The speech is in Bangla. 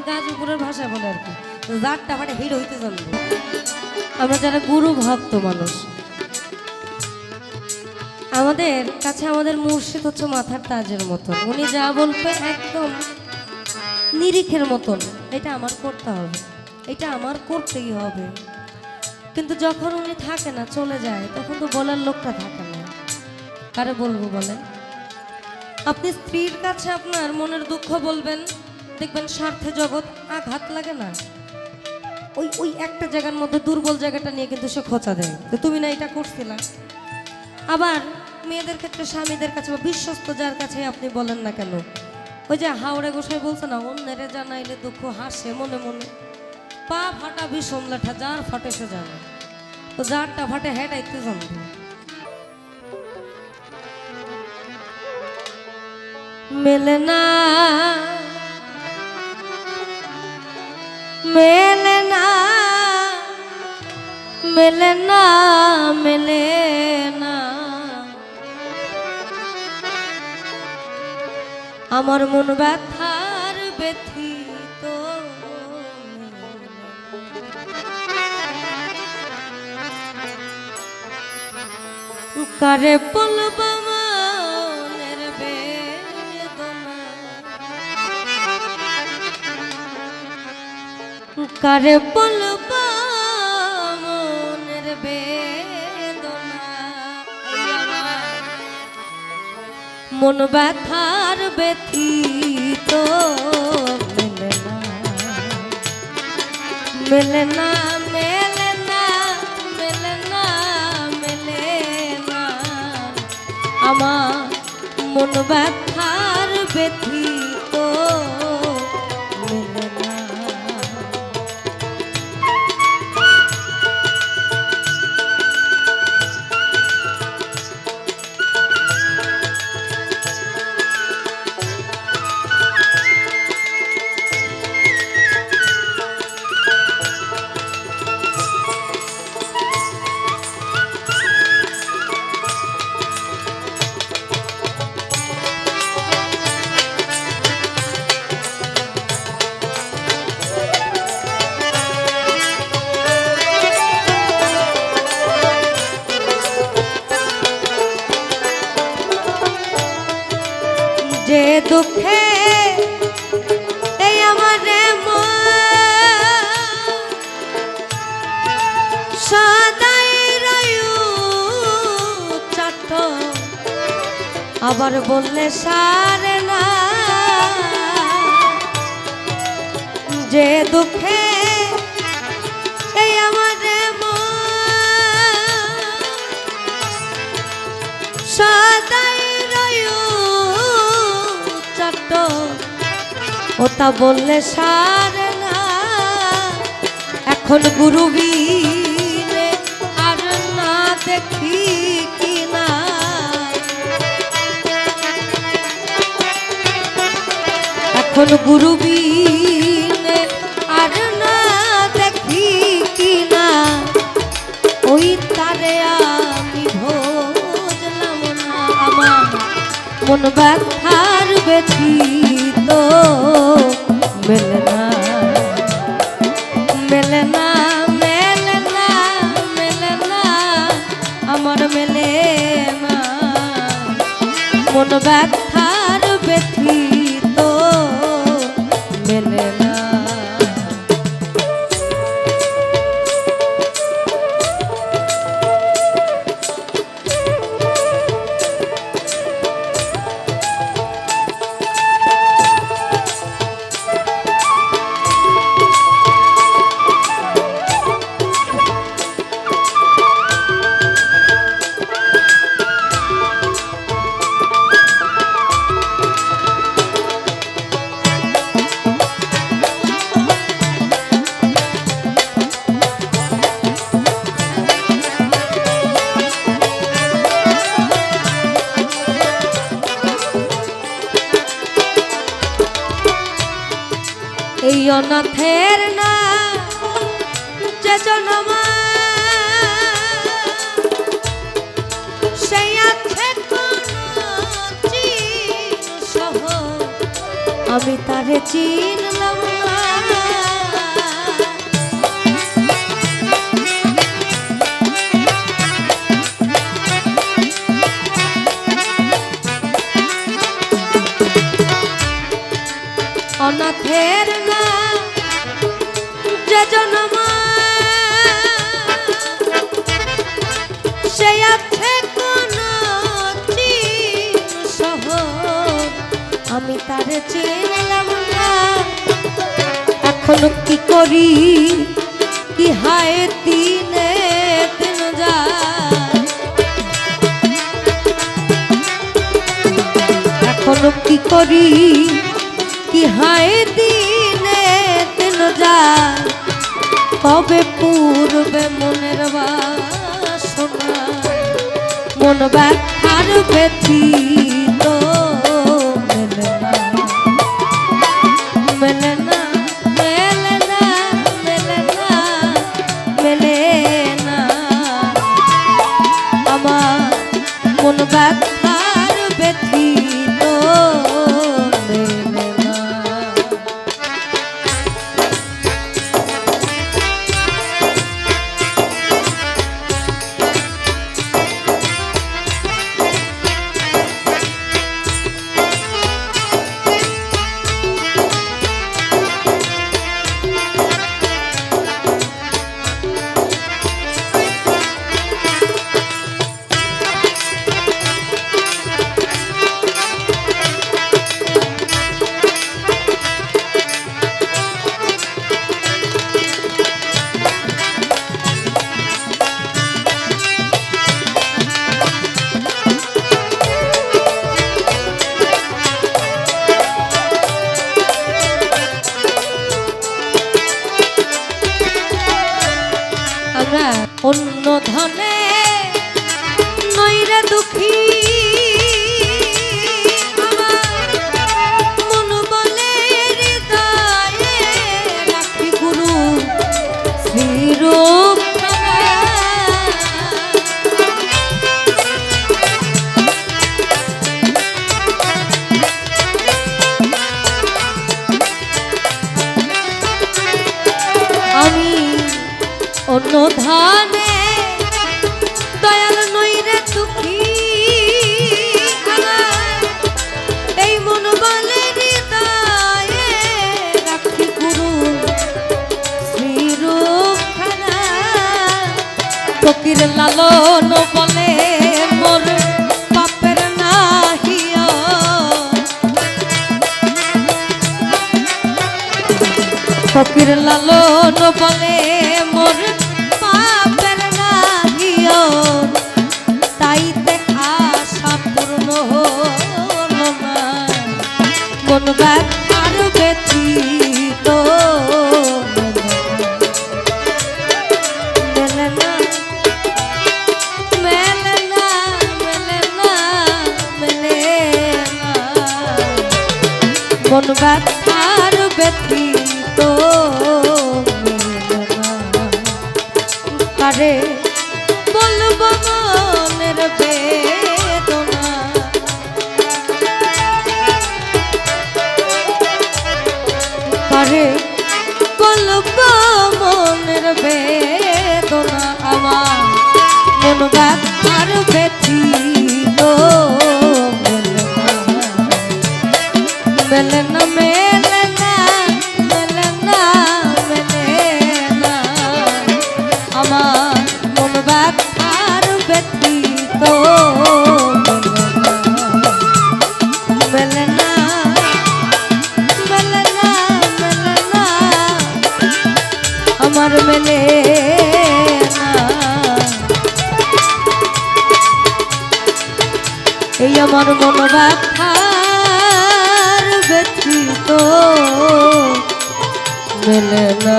গাজীপুরের ভাষায় বলে আর কি, যারটা ফাটে হিরো হইতে জানবো। আমরা যারা গুরু ভক্ত মানুষ, আমাদের কাছে আমাদের মুর্শিদ হচ্ছে মাথার তাজের মতন। উনি যা বলবে একদম নিরিখের মতন, এটা আমার করতে হবে, এটা আমার করতেই হবে। কিন্তু যখন উনি থাকে না, চলে যায়, তখন তো বলার লোকটা থাকে না। কারে বলবো বলেন? আপনি স্ত্রীর কাছে আপনার মনের দুঃখ বলবেন, দেখবেন স্বার্থে জগৎ আঘাত লাগে না, ওই ওই একটা জায়গার মধ্যে দুর্বল জায়গাটা নিয়ে কিন্তু সে খোঁচা দেয়, তো তুমি না এটা করছিলা। আবার মেয়েদের ক্ষেত্রে স্বামীদের কাছে বা বিশ্বস্ত যার কাছে আপনি বলেন না কেন, ওই যে হাওড়ে গোসাই বলছে না, অন্যেরে জানাইলে দুঃখ হাসে মনে মনে, পা ফাটা ভীষণ লেঠা, যার ফাটে সে জানে, তো যারটা ফাটে হেঁটাইতে জানবে। মেলে না মেলে না মেলে না মেলে না, আমার মন ব্যথার ব্যথিত, কারে বলবা মনের বেদনা, কারে বলবা মনের বেদনা, মন ব্যথার ব্যথিত, মেলে না মেলে না মেলে না মেলে না মেলে না, আমার মন ব্যথার ব্যথিত, মেলে না। যে দুঃখে এই আমার সদাই রয়ু চাট, আবার বললে সারে না, যে দুঃখে এই আমার সদাই রয়ু চাট, ওটা বললে সারে না, এখন গুরু বীরে আর না দেখি কিনা, এখন গুরু বীরে আর না দেখি কিনা, ওই তারে আমি ভজলাম না, আমার মন ব্যথার ব্যথিত, মেলে না মেলে না মেলে না মেলে না, আমার মেলে না, মন ব্যথার ব্যথিত, মেলে না। এই অনাথের না যে জন্ম সেই আছে সহ, আমি তারে চিনলাম না, কাছের না যে জনম সে আছে কোন শহর আমি তারে চিনলাম না এখনো কি করি কি হায় দিনে দিন যায় এখনো কি করি কি হায় দিনে দিন যায় কবে পূর্বে মনের বাসনা মন ব্যথার ব্যথিত মেলে না মেলে না মেলে না মেলে না মেলে না আমার মন ব্যথার ব্যথিত মেলে না অন্য ধনে নইরে দুঃখী মন বলে হৃদয়ে রাখি গুরু শ্রীরূপ আমি অন্য ধানে দয়াল নইরে দুঃখী এই মন বলে হৃদয়ে রাখি গুরু শ্রীরূপ খানা ফকির লালন বলে মোর পাপের নাহিয়া ফকির লালন বলে মোর পাপের নাহিও তাইতে আশা পূর্ণ হল না মন ব্যথার ব্যথিত মেলে না মেলে না মেলে না মেলে না মন ব্যথার ব্যথিত কারে বলবো মনের বেদনা কারে বলবো মনের বেদনা আমার মন ব্যথার ব্যথিত মেলে না মেলে না মেলে না মেলে না আমার মন ব্যথার ব্যথিত মেলে না মেলে না মেলে না আমার মেলে না এই আমার মন ব্যথার ব্যথিত মেলে না।